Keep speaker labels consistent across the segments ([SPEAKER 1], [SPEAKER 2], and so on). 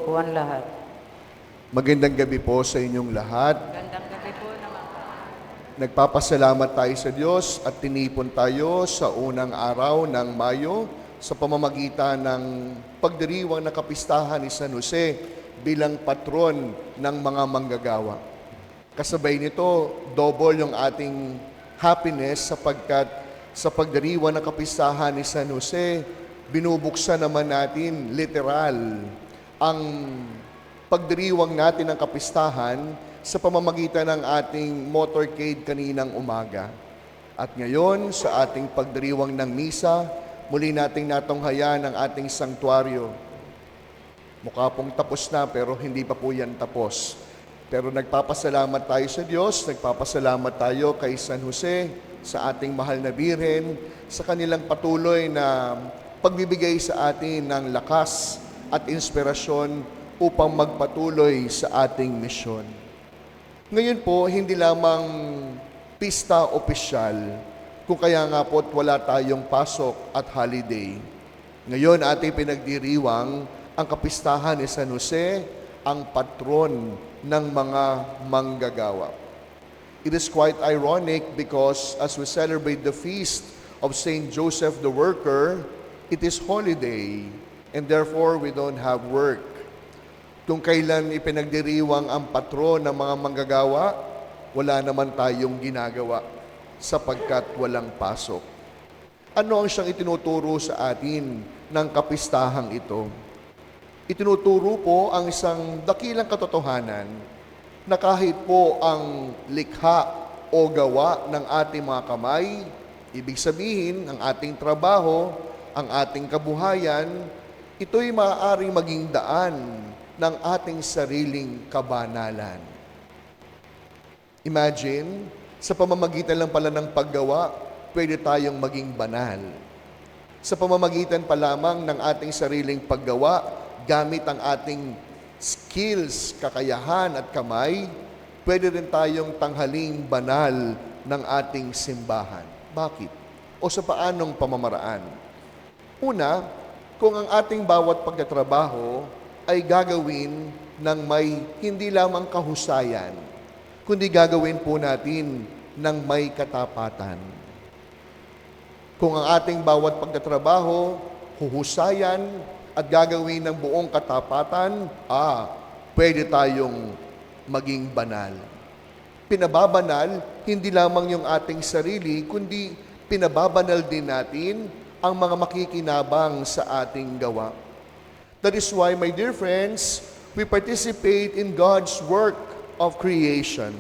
[SPEAKER 1] po ang lahat.
[SPEAKER 2] Magandang gabi po sa inyong lahat.
[SPEAKER 1] Gandang gabi po naman.
[SPEAKER 2] Nagpapasalamat tayo sa Diyos at tinipon tayo sa unang araw ng Mayo sa pamamagitan ng pagdiriwang na kapistahan ni San Jose bilang patron ng mga manggagawa. Kasabay nito, double yung ating happiness sapagkat sa pagdiriwang na kapistahan ni San Jose, binubuksan naman natin literal ang pagdiriwang natin ng kapistahan sa pamamagitan ng ating motorcade kaninang umaga. At ngayon, sa ating pagdiriwang ng misa, muli nating natunghayan ang ating sanktuaryo. Mukha pong tapos na pero hindi pa po yan tapos. Pero nagpapasalamat tayo sa Diyos, nagpapasalamat tayo kay San Jose, sa ating mahal na Birhen, sa kanilang patuloy na pagbibigay sa atin ng lakas at inspirasyon upang magpatuloy sa ating misyon. Ngayon po, hindi lamang pista opisyal, kung kaya nga po't wala tayong pasok at holiday. Ngayon, ating pinagdiriwang ang kapistahan ni San Jose, ang patron ng mga manggagawa. It is quite ironic because as we celebrate the feast of Saint Joseph the Worker, it is holiday and therefore we don't have work. Kung kailan ipinagdiriwang ang patron ng mga manggagawa, wala naman tayong ginagawa sapagkat walang pasok. Ano ang siyang itinuturo sa atin ng kapistahang ito? Itinuturo po ang isang dakilang katotohanan na kahit po ang likha o gawa ng ating mga kamay, ibig sabihin, ang ating trabaho, ang ating kabuhayan, ito'y maaaring maging daan ng ating sariling kabanalan. Imagine, sa pamamagitan lang pala ng paggawa, pwede tayong maging banal. Sa pamamagitan pa lamang ng ating sariling paggawa, gamit ang ating skills, kakayahan at kamay, pwede rin tayong tanghaling banal ng ating simbahan. Bakit? O sa paanong pamamaraan? Una, kung ang ating bawat pagtatrabaho ay gagawin ng may hindi lamang kahusayan, kundi gagawin po natin ng may katapatan. Kung ang ating bawat pagtatrabaho, huhusayan at gagawin ng buong katapatan, pwede tayong maging banal. Pinababanal, hindi lamang yung ating sarili, kundi pinababanal din natin ang mga makikinabang sa ating gawa. That is why, my dear friends, we participate in God's work of creation.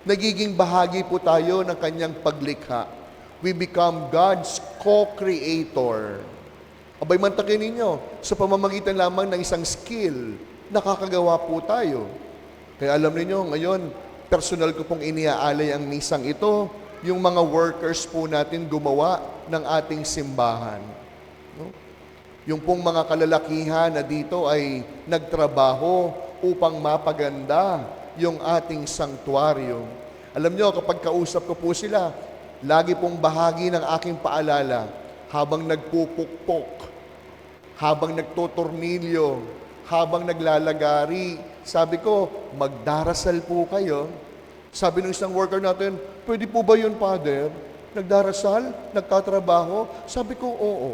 [SPEAKER 2] Nagiging bahagi po tayo ng kanyang paglikha. We become God's co-creator. Abay, mantakin ninyo, sa pamamagitan lamang ng isang skill, nakakagawa po tayo. Kaya alam niyo ngayon, personal ko pong iniaalay ang misang ito, yung mga workers po natin gumawa ng ating simbahan. No? Yung pong mga kalalakihan na dito ay nagtrabaho upang mapaganda yung ating sanktuaryo. Alam niyo, kapag kausap ko po sila, lagi pong bahagi ng aking paalala, habang nagpupukpok, habang nagtutornilyo, habang naglalagari, sabi ko, magdarasal po kayo. Sabi ng isang worker natin, pwede po ba yun, Father? Nagdarasal? Nagtatrabaho? Sabi ko, oo.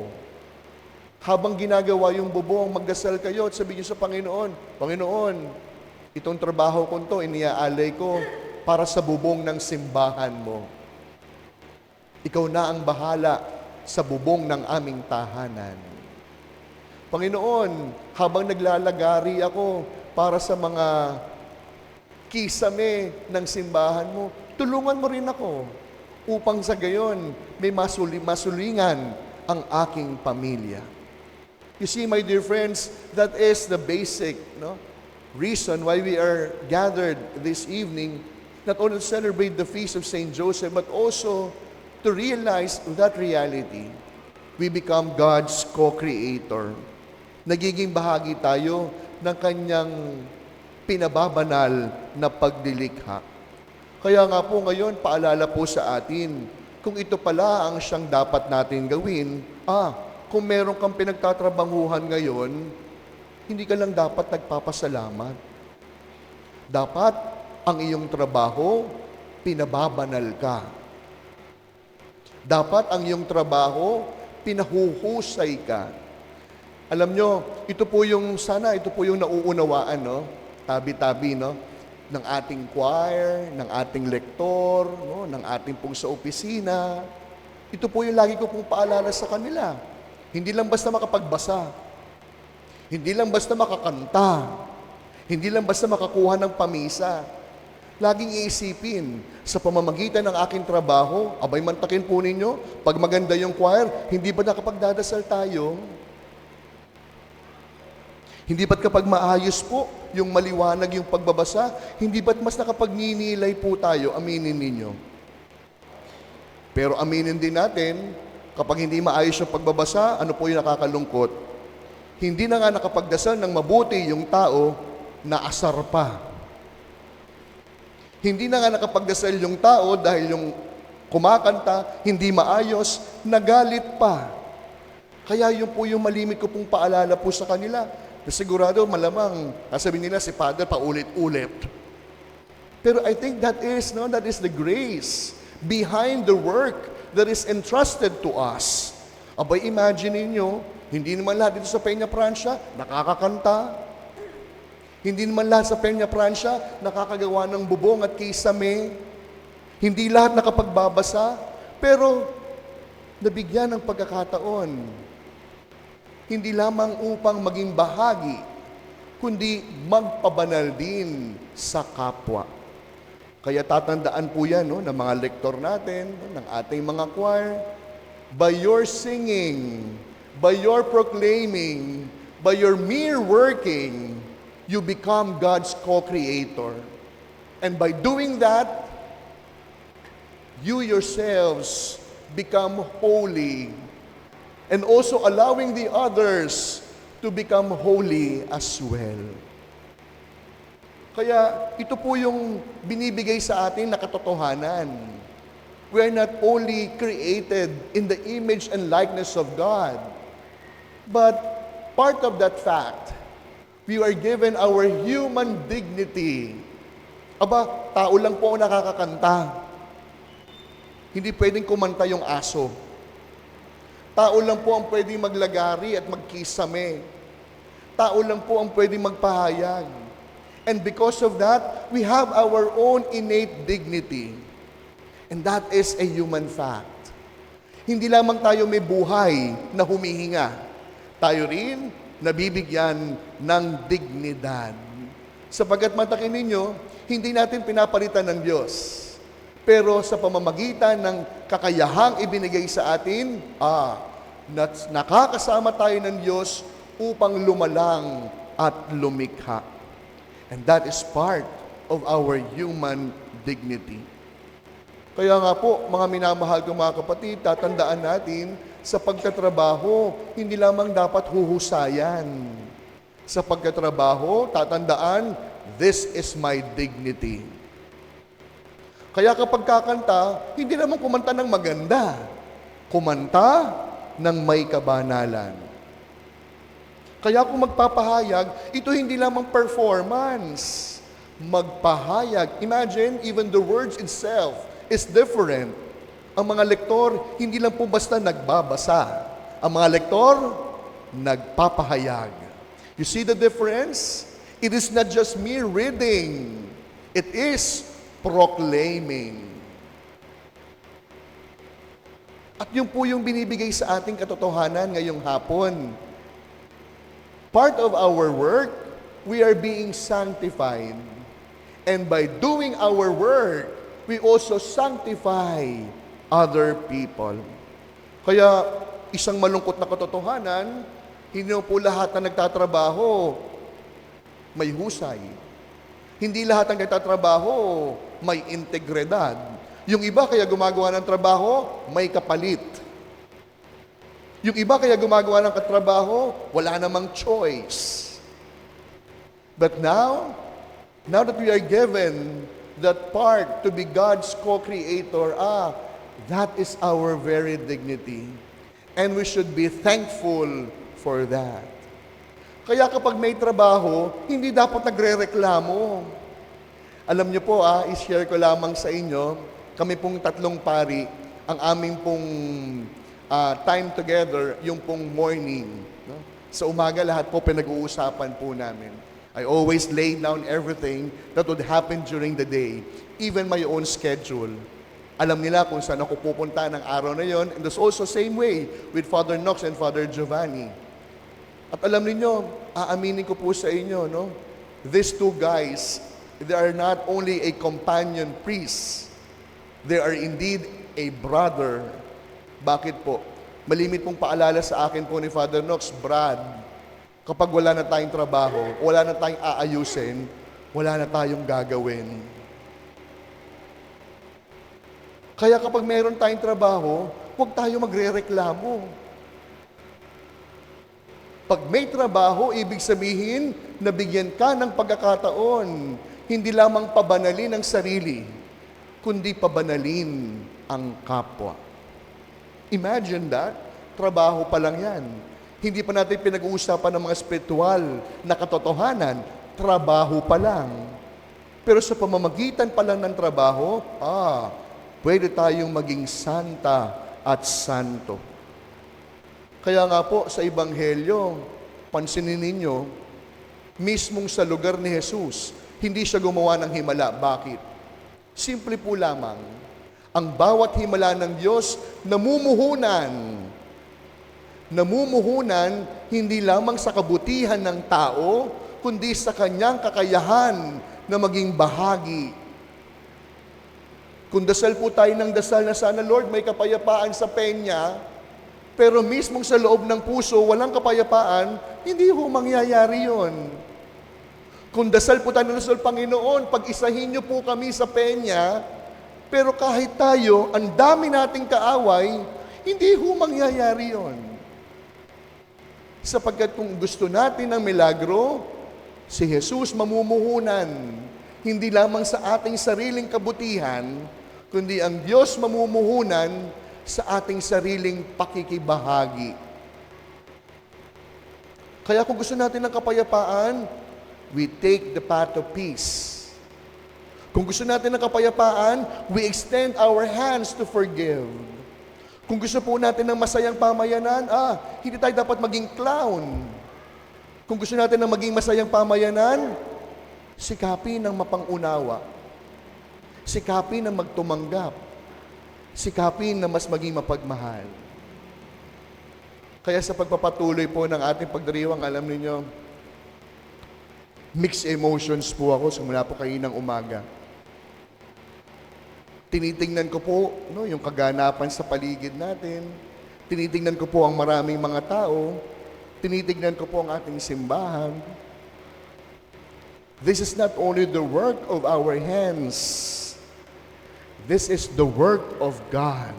[SPEAKER 2] Habang ginagawa yung bubong, magdasal kayo at sabi niyo sa Panginoon, Panginoon, itong trabaho ko to, iniaalay ko para sa bubong ng simbahan mo. Ikaw na ang bahala sa bubong ng aming tahanan. Panginoon, habang naglalagari ako para sa mga kisame ng simbahan mo, tulungan mo rin ako upang sa gayon may masulingan ang aking pamilya. You see, my dear friends, that is the basic reason why we are gathered this evening, not only to celebrate the feast of Saint Joseph, but also to realize that reality, we become God's co-creator. Nagiging bahagi tayo ng kanyang pinababanal na pagdilikha. Kaya nga po ngayon, paalala po sa atin, kung ito pala ang siyang dapat natin gawin, kung meron kang pinagtatrabahuhan ngayon, hindi ka lang dapat nagpapasalamat. Dapat ang iyong trabaho, pinababanal ka. Dapat ang iyong trabaho, pinahuhusay ka. Alam nyo, ito po yung nauunawaan, no? Tabi-tabi, no? Ng ating choir, ng ating lektor, no? Ng ating pong sa opisina. Ito po yung lagi ko pong paalala sa kanila. Hindi lang basta makapagbasa. Hindi lang basta makakanta. Hindi lang basta makakuha ng pamisa. Laging iisipin, sa pamamagitan ng aking trabaho, abay mantakin po ninyo, pag maganda yung choir, hindi ba nakapagdadasal tayo? Hindi ba't kapag maayos po, yung maliwanag yung pagbabasa, hindi ba't mas nakapagninilay po tayo, aminin ninyo? Pero aminin din natin, kapag hindi maayos yung pagbabasa, ano po yung nakakalungkot? Hindi na nga nakapagdasal ng mabuti yung tao, naasar pa. Hindi na nga nakapagdasal yung tao dahil yung kumakanta, hindi maayos, nagalit pa. Kaya yun po yung malimit ko pong paalala po sa kanila. Sigurado, malamang, sasabihin nila si Father paulit-ulit. Pero I think that is the grace behind the work that is entrusted to us. Abay, imagine niyo, hindi naman lahat dito sa Peña Francia nakakakanta. Hindi naman lahat sa Peña Francia nakakagawa ng bubong at kisame. Hindi lahat nakapagbabasa, pero nabigyan ng pagkakataon. Hindi lamang upang maging bahagi, kundi magpabanal din sa kapwa. Kaya tatandaan po yan ng mga lektor natin, ng ating mga choir, by your singing, by your proclaiming, by your mere working, you become God's co-creator. And by doing that, you yourselves become holy, and also allowing the others to become holy as well. Kaya ito po yung binibigay sa atin na katotohanan. We are not only created in the image and likeness of God, but part of that fact, we are given our human dignity. Aba, tao lang po ang nakakakanta. Hindi pwedeng kumanta yung aso. Tao lang po ang pwedeng maglagari at magkisame. Tao lang po ang pwedeng magpahayag. And because of that, we have our own innate dignity. And that is a human fact. Hindi lamang tayo may buhay na humihinga. Tayo rin nabibigyan ng dignidad. Sapagkat matakin ninyo, hindi natin pinapalitan ng Diyos. Pero sa pamamagitan ng kakayahang ibinigay sa atin, nakakasama tayo ng Diyos upang lumalang at lumikha. And that is part of our human dignity. Kaya nga po, mga minamahal kong mga kapatid, tatandaan natin, sa pagtatrabaho, hindi lamang dapat huhusayan. Sa pagtatrabaho, tatandaan, this is my dignity. Kaya kapag kakanta, hindi naman kumanta ng maganda. Kumanta ng may kabanalan. Kaya kung magpapahayag, ito hindi lamang performance. Magpahayag. Imagine, even the words itself is different. Ang mga lektor, hindi lang po basta nagbabasa. Ang mga lektor, nagpapahayag. You see the difference? It is not just mere reading. It is proclaiming. At yun po yung binibigay sa ating katotohanan ngayong hapon. Part of our work, we are being sanctified. And by doing our work, we also sanctify other people. Kaya isang malungkot na katotohanan, hindi po lahat na nagtatrabaho may husay. Hindi lahat ng nagtatrabaho may integridad. Yung iba kaya gumagawa ng trabaho, may kapalit. Yung iba kaya gumagawa ng katrabaho, wala namang choice. But now that we are given that part to be God's co-creator, that is our very dignity. And we should be thankful for that. Kaya kapag may trabaho, hindi dapat nagrereklamo. Alam niyo po, i-share ko lamang sa inyo, kami pong tatlong pari, ang aming pong time together, yung pong morning. No? Sa umaga, lahat po pinag-uusapan po namin. I always lay down everything that would happen during the day, even my own schedule. Alam nila kung saan ako pupunta ng araw na yon. And there's also same way with Father Knox and Father Giovanni. At alam niyo, aaminin ko po sa inyo, no? These two guys, they are not only a companion priest, they are indeed a brother. Bakit po? Malimit pong paalala sa akin po ni Father Knox, Brad, kapag wala na tayong trabaho, wala na tayong aayusin, wala na tayong gagawin. Kaya kapag meron tayong trabaho, huwag tayo magrereklamo. Pag may trabaho, ibig sabihin, nabigyan ka ng pagkakataon, hindi lamang pabanalin ang sarili, kundi pabanalin ang kapwa. Imagine that, trabaho pa lang yan. Hindi pa natin pinag-uusapan ng mga spiritual na katotohanan, trabaho pa lang. Pero sa pamamagitan pa lang ng trabaho, pwede tayong maging santa at santo. Kaya nga po sa Ebanghelyo, pansinin ninyo, mismong sa lugar ni Jesus, hindi siya gumawa ng himala. Bakit? Simple po lamang, ang bawat himala ng Diyos namumuhunan. Namumuhunan hindi lamang sa kabutihan ng tao, kundi sa kanyang kakayahan na maging bahagi. Kung dasal po tayo ng dasal na sana, Lord, may kapayapaan sa penya, pero mismong sa loob ng puso, walang kapayapaan, hindi ho mangyayari yon. Kung dasal po tayo ng dasal, Panginoon, pag-isahin niyo po kami sa penya, pero kahit tayo, ang dami nating kaaway, hindi ho mangyayari yon. Sapagkat kung gusto natin ng milagro, si Jesus mamumuhunan, hindi lamang sa ating sariling kabutihan, kundi ang Diyos mamumuhunan sa ating sariling pakikibahagi. Kaya kung gusto natin ng kapayapaan, we take the path of peace. Kung gusto natin ng kapayapaan, we extend our hands to forgive. Kung gusto po natin ng masayang pamayanan, hindi tayo dapat maging clown. Kung gusto natin ng maging masayang pamayanan, sikapin ng mapangunawa. Sikapin ng magtumanggap. Sikapin na mas maging mapagmahal. Kaya sa pagpapatuloy po ng ating pagdiriwang, alam niyo, mixed emotions po ako simula po kaninang umaga. Tinitingnan ko po yung kaganapan sa paligid natin. Tinitingnan ko po ang maraming mga tao. Tinitingnan ko po ang ating simbahan. This is not only the work of our hands. This is the work of God.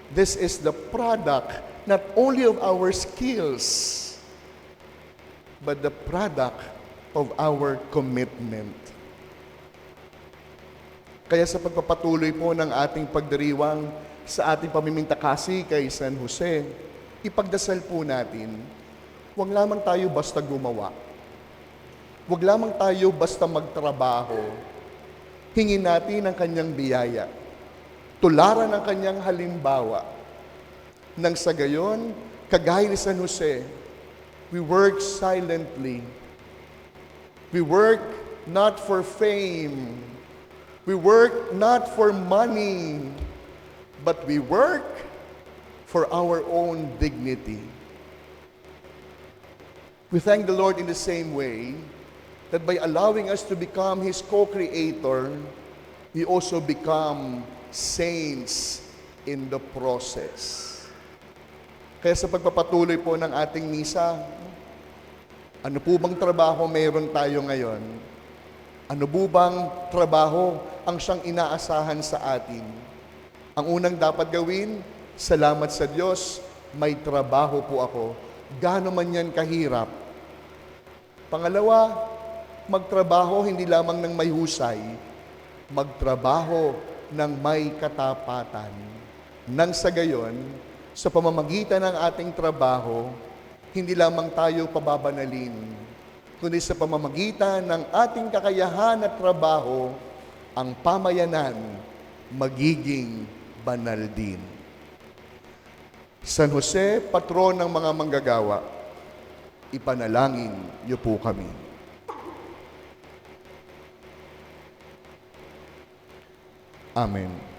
[SPEAKER 2] This is the product not only of our skills, but the product of our commitment. Kaya sa pagpapatuloy po ng ating pagdiriwang sa ating pamimintakasi kay San Jose, ipagdasal po natin, huwag lamang tayo basta gumawa. Huwag lamang tayo basta magtrabaho. Hingin natin ang kanyang biyaya. Tularan ang kanyang halimbawa. Nang sa gayon, kagaya ni San Jose, we work silently. We work not for fame. We work not for money, but we work for our own dignity. We thank the Lord in the same way that by allowing us to become His co-creator, we also become saints in the process. Kaya sa pagpapatuloy po ng ating misa, ano po bang trabaho mayroon tayo ngayon? Ano po bang trabaho ang siyang inaasahan sa atin? Ang unang dapat gawin, salamat sa Diyos, may trabaho po ako. Gaano man yan kahirap. Pangalawa, magtrabaho hindi lamang ng may husay, magtrabaho ng may katapatan. Nang sa gayon, sa pamamagitan ng ating trabaho, hindi lamang tayo pababanalin, kundi sa pamamagitan ng ating kakayahan at trabaho, ang pamayanan magiging banal din. San Jose, patron ng mga manggagawa, ipanalangin niyo po kami. Amen.